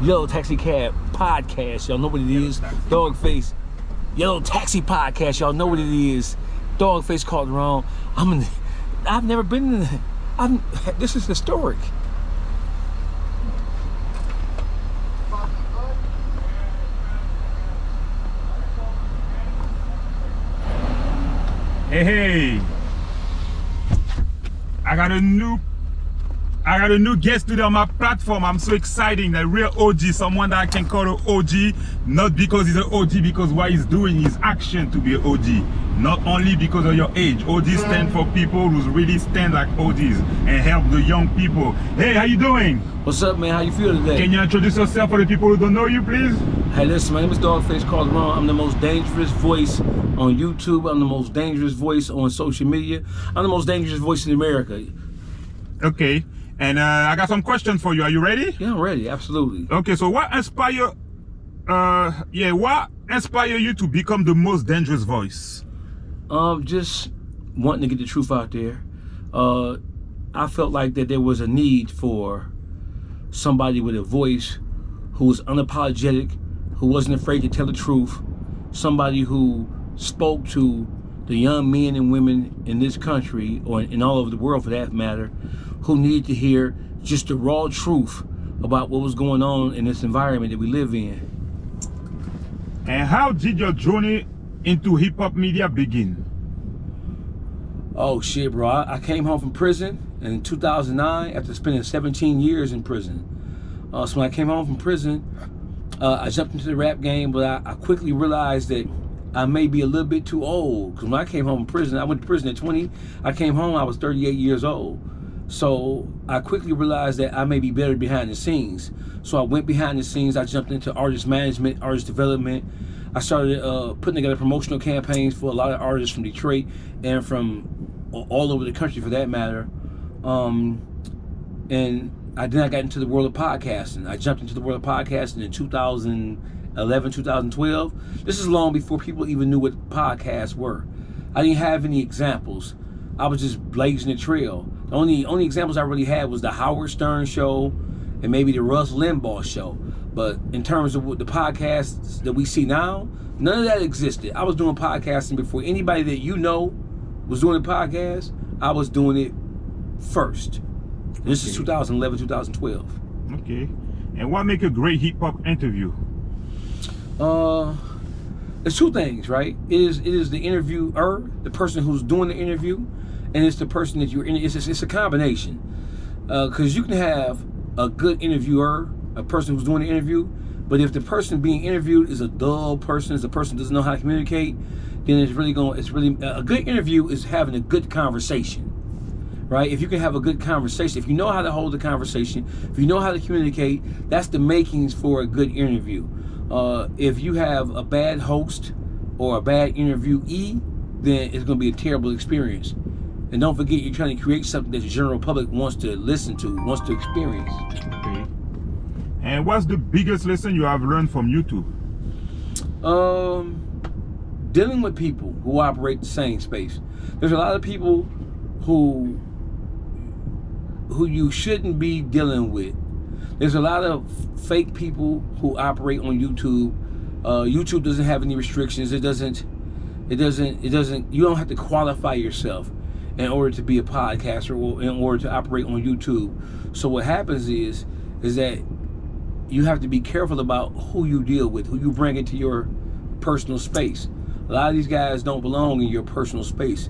Yellow Taxi Cab Podcast. Y'all know what it is. Dawgface. Yellow Taxi Podcast. Y'all know what it is. Dawgface called wrong. I've never been in. This is historic. Hey, I got a new guest today on my platform. I'm so excited. A real OG, someone that I can call an OG, not because he's an OG, because what he's doing is action to be an OG. Not only because of your age. OG stand for people who really stand like OGs and help the young people. Hey, how you doing? What's up, man? How you feel today? Can you introduce yourself for the people who don't know you, please? Hey, listen, my name is Dawgface Calderon. I'm the most dangerous voice on YouTube. I'm the most dangerous voice on social media. I'm the most dangerous voice in America. Okay, and I got some questions for you. Are you ready? Yeah, I'm ready. Absolutely. Okay, so what inspired you to become the most dangerous voice? Just wanting to get the truth out there. I felt like that there was a need for somebody with a voice who was unapologetic, who wasn't afraid to tell the truth, somebody who spoke to the young men and women in this country, or in all over the world for that matter, who needed to hear just the raw truth about what was going on in this environment that we live in. And how did your journey into hip-hop media begin? Oh shit, bro. I came home from prison in 2009 after spending 17 years in prison. So when I came home from prison, I jumped into the rap game, but I quickly realized that I may be a little bit too old. Because when I came home from prison, I went to prison at 20. I came home, I was 38 years old. So I quickly realized that I may be better behind the scenes. So I went behind the scenes. I jumped into artist management, artist development. I started putting together promotional campaigns for a lot of artists from Detroit and from all over the country for that matter. And I got into the world of podcasting. I jumped into the world of podcasting in 2011, 2012. This is long before people even knew what podcasts were. I didn't have any examples. I was just blazing the trail. The only examples I really had was the Howard Stern show and maybe the Russ Limbaugh show. But in terms of what the podcasts that we see now, none of that existed. I was doing podcasting before anybody that you know was doing a podcast. I was doing it first. This is 2011, 2012. Okay. And what make a great hip-hop interview? There's two things, right? It is the interviewer, the person who's doing the interview, and it's the person that you're in. It's a combination. Because you can have a good interviewer, a person who's doing the interview, but if the person being interviewed is a dull person, is a person who doesn't know how to communicate, then it's really a good interview is having a good conversation, right? If you can have a good conversation, if you know how to hold a conversation, if you know how to communicate, that's the makings for a good interview. If you have a bad host or a bad interviewee, then it's going to be a terrible experience. And don't forget, you're trying to create something that the general public wants to listen to, wants to experience. Okay. And what's the biggest lesson you have learned from YouTube? Dealing with people who operate the same space. There's a lot of people who you shouldn't be dealing with. There's a lot of fake people who operate on YouTube. YouTube doesn't have any restrictions. It doesn't. You don't have to qualify yourself in order to be a podcaster or in order to operate on YouTube. So what happens is that you have to be careful about who you deal with, who you bring into your personal space. A lot of these guys don't belong in your personal space.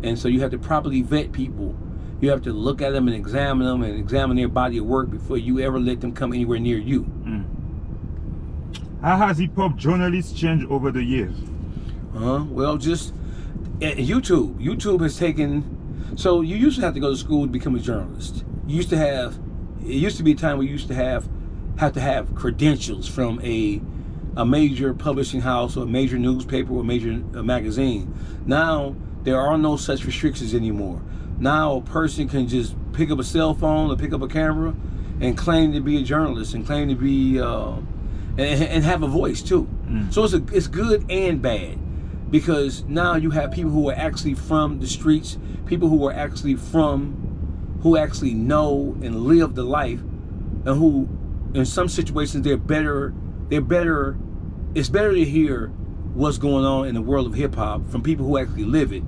And so you have to properly vet people. You have to look at them and examine their body of work before you ever let them come anywhere near you. How has hip-hop journalists changed over the years? Well, just YouTube. YouTube has taken, so you used to have to go to school to become a journalist. It used to be a time where you used to have to have credentials from a major publishing house or a major newspaper or a major magazine. Now, there are no such restrictions anymore. Now, a person can just pick up a cell phone or pick up a camera and claim to be a journalist and claim to be, and have a voice too. So it's good and bad. Because now you have people who are actually from the streets, people who actually know and live the life, and who in some situations they're better. It's better to hear what's going on in the world of hip hop from people who actually live it,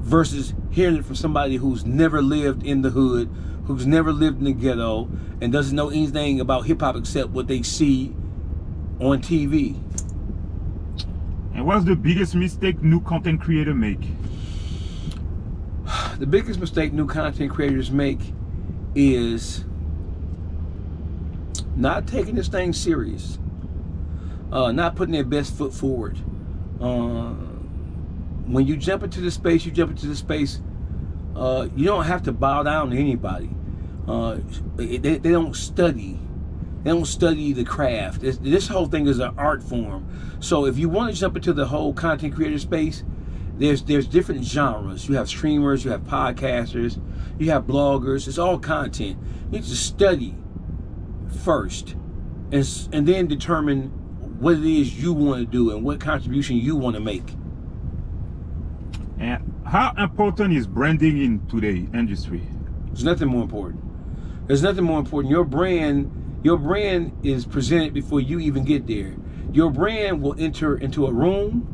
versus hearing it from somebody who's never lived in the hood, who's never lived in the ghetto, and doesn't know anything about hip hop except what they see on TV. And what's the biggest mistake new content creators make? The biggest mistake new content creators make is not taking this thing serious, not putting their best foot forward. When you jump into the space, you don't have to bow down to anybody. They don't study. They don't study the craft. This whole thing is an art form. So if you want to jump into the whole content creator space, there's different genres. You have streamers, you have podcasters, you have bloggers. It's all content. You need to study first, and then determine what it is you want to do and what contribution you want to make. And how important is branding in today's industry? There's nothing more important. There's nothing more important. Your brand is presented before you even get there. Your brand will enter into a room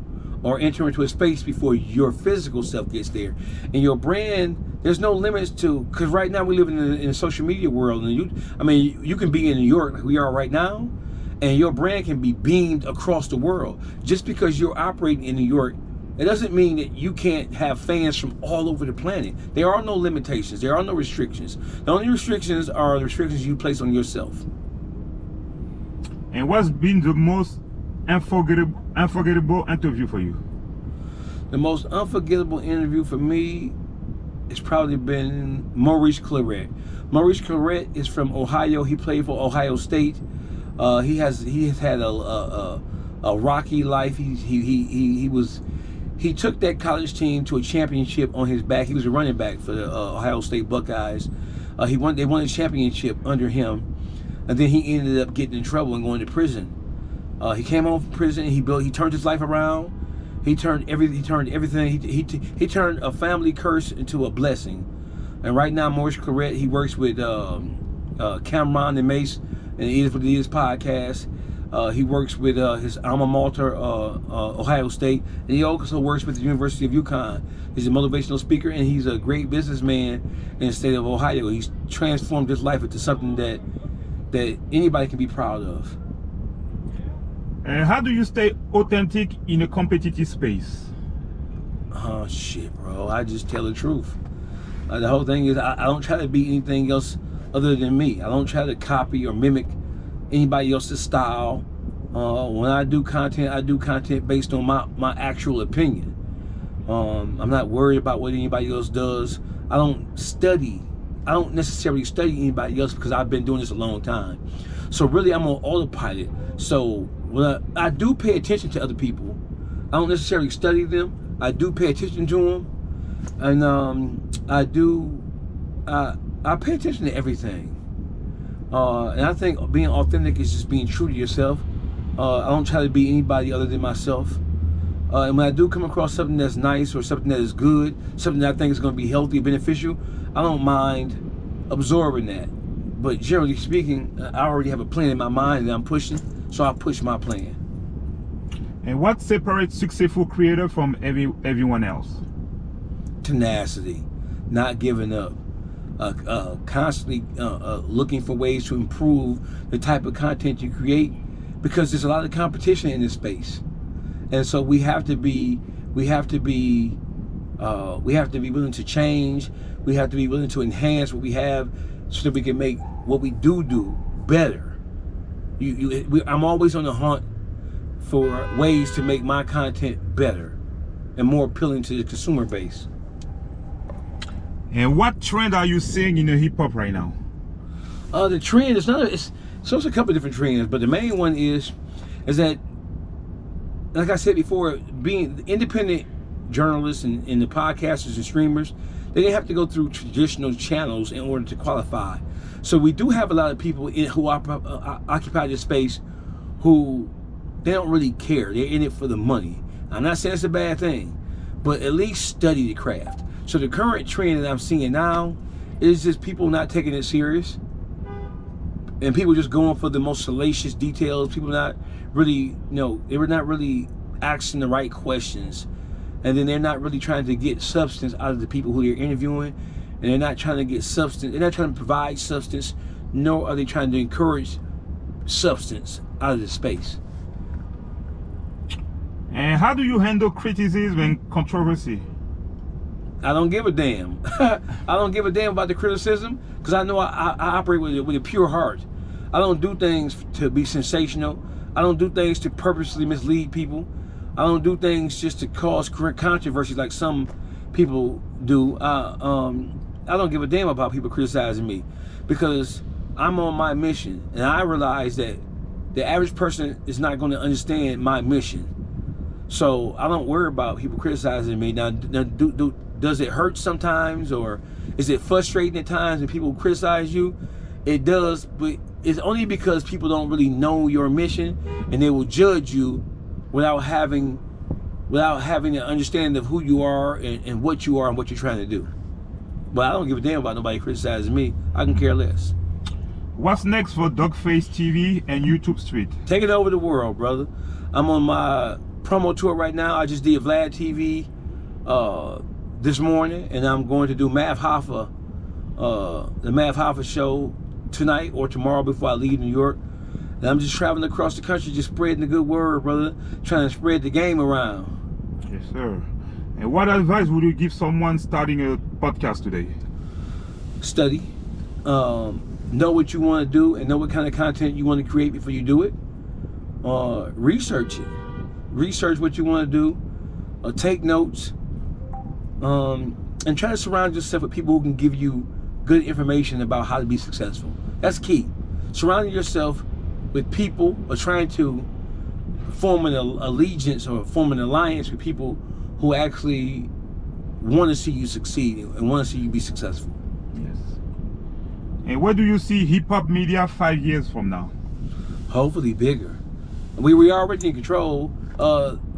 or enter into a space before your physical self gets there. And your brand, there's no limits to, because right now we live in a social media world, and you can be in New York like we are right now, and your brand can be beamed across the world. Just because you're operating in New York, it doesn't mean that you can't have fans from all over the planet. There are no limitations. There are no restrictions. The only restrictions are the restrictions you place on yourself. And what's been the most unforgettable interview for you? The most unforgettable interview for me has probably been Maurice Claret. Maurice Claret is from Ohio. He played for Ohio State. He has had a rocky life. He took that college team to a championship on his back. He was a running back for the Ohio State Buckeyes. They won a championship under him, and then he ended up getting in trouble and going to prison. He came home from prison. He turned his life around. He turned everything. He turned a family curse into a blessing. And right now, Maurice Claret, he works with Cameron and Mace and It Is What It Is podcast. He works with his alma mater, Ohio State, and he also works with the University of UConn. He's a motivational speaker, and he's a great businessman in the state of Ohio. He's transformed his life into something that anybody can be proud of. And how do you stay authentic in a competitive space? Oh shit, bro! I just tell the truth. The whole thing is I don't try to be anything else other than me. I don't try to copy or mimic anybody else's style. When I do content based on my actual opinion. I'm not worried about what anybody else does. I don't necessarily study anybody else because I've been doing this a long time. So really I'm on autopilot. So when I do pay attention to other people, I don't necessarily study them. I do pay attention to them, and I pay attention to everything. And I think being authentic is just being true to yourself. I don't try to be anybody other than myself. And when I do come across something that's nice or something that is good, something that I think is going to be healthy, beneficial, I don't mind absorbing that. But generally speaking, I already have a plan in my mind that I'm pushing, so I push my plan. And what separates successful creator from everyone else? Tenacity, not giving up. Constantly looking for ways to improve the type of content you create, because there's a lot of competition in this space, and so we have to be willing to change. We have to be willing to enhance what we have so that we can make what we do better. I'm always on the hunt for ways to make my content better and more appealing to the consumer base. And what trend are you seeing in the hip hop right now? The trend is it's a couple of different trends, but the main one is that, like I said before, being independent journalists and the podcasters and streamers, they didn't have to go through traditional channels in order to qualify. So we do have a lot of people who occupy this space who they don't really care. They're in it for the money. I'm not saying it's a bad thing, but at least study the craft. So the current trend that I'm seeing now is just people not taking it serious. and people just going for the most salacious details. People not really, they were not really asking the right questions, and then they're not really trying to get substance out of the people who they're interviewing, and they're not trying to get substance. They're not trying to provide substance, nor are they trying to encourage substance out of the space. And how do you handle criticism and controversy? I don't give a damn. I don't give a damn about the criticism, because I know I operate with a pure heart. I don't do things to be sensational. I don't do things to purposely mislead people. I don't do things just to cause controversy like some people do. I don't give a damn about people criticizing me, because I'm on my mission, and I realize that the average person is not going to understand my mission. So I don't worry about people criticizing me. Now does it hurt sometimes, or is it frustrating at times when people criticize you? It does, but it's only because people don't really know your mission, and they will judge you without having an understanding of who you are and what you are and what you're trying to do. But I don't give a damn about nobody criticizing me. I can care less. What's next for Dawgface TV and YouTube Street? Taking over the world, brother. I'm on my promo tour right now. I just did Vlad TV this morning, and I'm going to do Mav Hoffa, the Mav Hoffa show tonight or tomorrow before I leave New York. And I'm just traveling across the country, just spreading the good word, brother, trying to spread the game around. Yes, sir. And what advice would you give someone starting a podcast today? Study. Know what you want to do and know what kind of content you want to create before you do it. Research it. Research what you want to do. Take notes. And try to surround yourself with people who can give you good information about how to be successful. That's key. Surrounding yourself with people, or trying to form an allegiance or form an alliance with people who actually want to see you succeed and want to see you be successful. Yes. And where do you see hip-hop media 5 years from now? Hopefully bigger. We are already in control.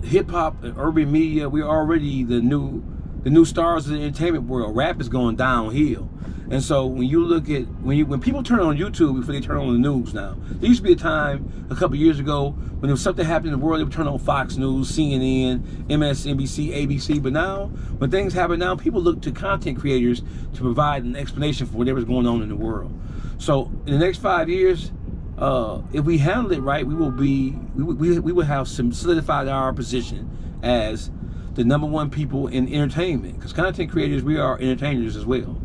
Hip-hop and urban media, we're already the new stars of the entertainment world. Rap is going downhill. And so when you look at, when people turn on YouTube before they turn on the news now, there used to be a time a couple years ago when there was something happening in the world, they would turn on Fox News, CNN, MSNBC, ABC. But now, when things happen now, people look to content creators to provide an explanation for whatever's going on in the world. So in the next 5 years, if we handle it right, we will have solidified our position as the #1 people in entertainment. Because content creators, we are entertainers as well.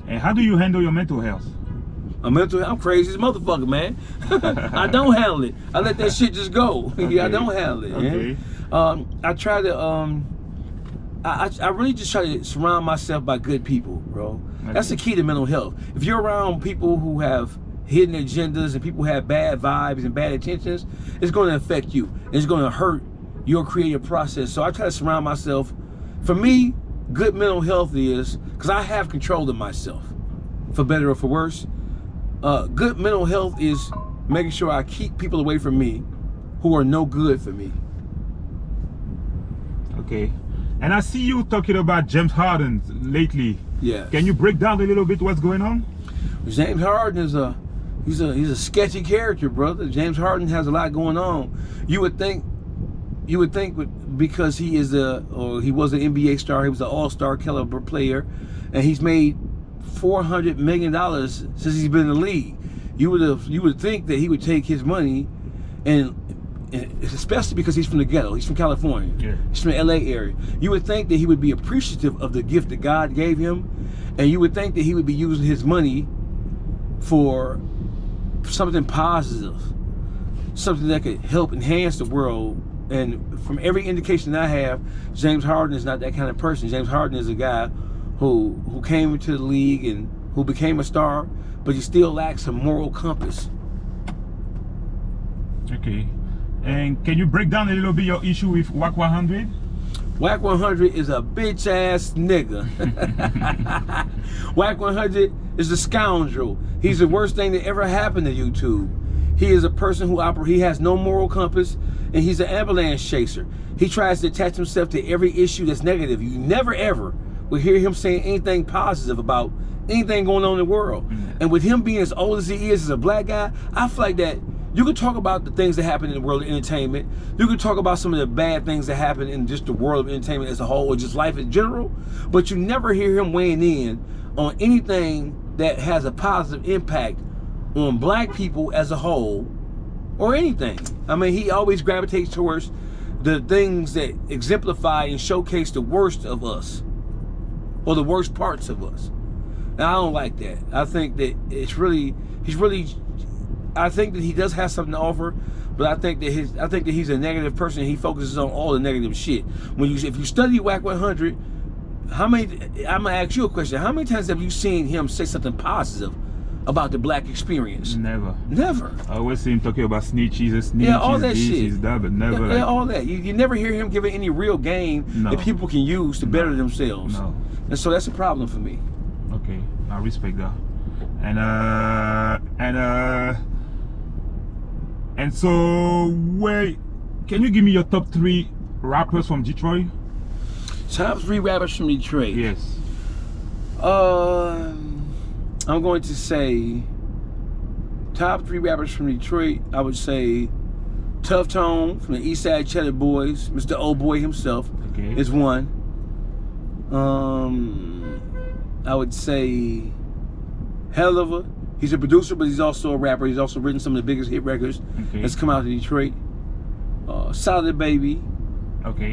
And how do you handle your mental health? I'm crazy as a motherfucker, man. I don't handle it. I let that shit just go. Okay. Yeah, I don't handle it. Okay. I try to I really just try to surround myself by good people, bro. Okay. That's the key to mental health. If you're around people who have hidden agendas and people who have bad vibes and bad intentions, it's going to affect you. It's going to hurt your creative process. So I try to surround myself. For me, good mental health is, because I have control of myself, for better or for worse. Good mental health is making sure I keep people away from me who are no good for me. Okay. And I see you talking about James Harden lately. Yes. Can you break down a little bit what's going on? James Harden is he's a sketchy character, brother. James Harden has a lot going on. You would think because he is he was an NBA star, he was an all-star caliber player, and he's made $400 million since he's been in the league. You would think that he would take his money, and especially because he's from the ghetto, he's from California, yeah. He's from the LA area. You would think that he would be appreciative of the gift that God gave him, and you would think that he would be using his money for something positive, something that could help enhance the world. And from every indication that I have, James Harden is not that kind of person. James Harden is a guy who came into the league and who became a star, but he still lacks a moral compass. Okay. And can you break down a little bit your issue with WAC 100? WAC 100 is a bitch ass nigga. WAC 100 is a scoundrel. He's the worst thing that ever happened to YouTube. He is a person he has no moral compass, and he's an ambulance chaser. He tries to attach himself to every issue that's negative. You never ever will hear him saying anything positive about anything going on in the world. And with him being as old as he is as a black guy, I feel like that you could talk about the things that happen in the world of entertainment. You could talk about some of the bad things that happen in just the world of entertainment as a whole, or just life in general, but you never hear him weighing in on anything that has a positive impact on black people as a whole, or anything. I mean, he always gravitates towards the things that exemplify and showcase the worst of us, or the worst parts of us. And I don't like that. I think that I think that he does have something to offer, but I think that he's a negative person. He focuses on all the negative shit. If you study Whack 100, I'm gonna ask you a question. How many times have you seen him say something positive about the black experience? Never. Never. I always see him talking about snitch. He's a snitch. Yeah, all that shit. He's that, but never. Yeah, all that. You never hear him giving any real game that people can use to better themselves. No. And so that's a problem for me. Okay, I respect that. And so, wait, can you give me your top 3 rappers from Detroit? Top 3 rappers from Detroit. Yes. I'm going to say top 3 rappers from Detroit. I would say Tough Tone from the East Side Cheddar Boys, Mr. Old Boy himself, is one. I would say Hell of a. He's a producer, but he's also a rapper. He's also written some of the biggest hit records that's come out of Detroit. Solid Baby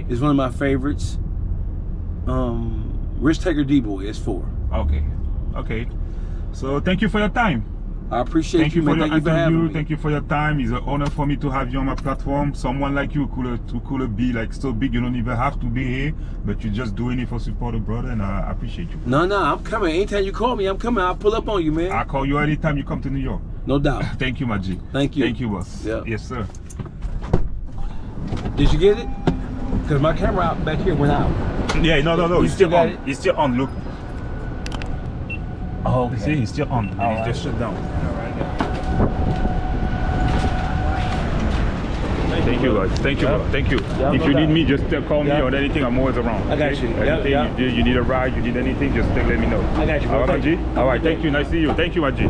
is one of my favorites. Rich Taker D-Boy is 4. Okay. So thank you for your time. I appreciate you, man. Thank you for having me. Thank you for your time. It's an honor for me to have you on my platform. Someone like you could be like so big. You don't even have to be here, but you're just doing it for support, brother, and I appreciate you. No, I'm coming. Anytime you call me, I'm coming. I'll pull up on you, man. I'll call you anytime you come to New York. No doubt. Thank you, my G. Thank you. Thank you, boss. Yeah. Yes, sir. Did you get it? Because my camera out back here went out. Yeah, no. It's still on. It's still on. Look. Oh, okay. See, he's still on. He's just shut down. All right. Thank you, guys. Thank you, bro. Thank you. If you need me, just call me or anything. I'm always around. I got you. Anything you need a ride, you need anything, just let me know. I got you, bro. All right, my G. All right. Thank you. Nice to see you. Thank you, my G.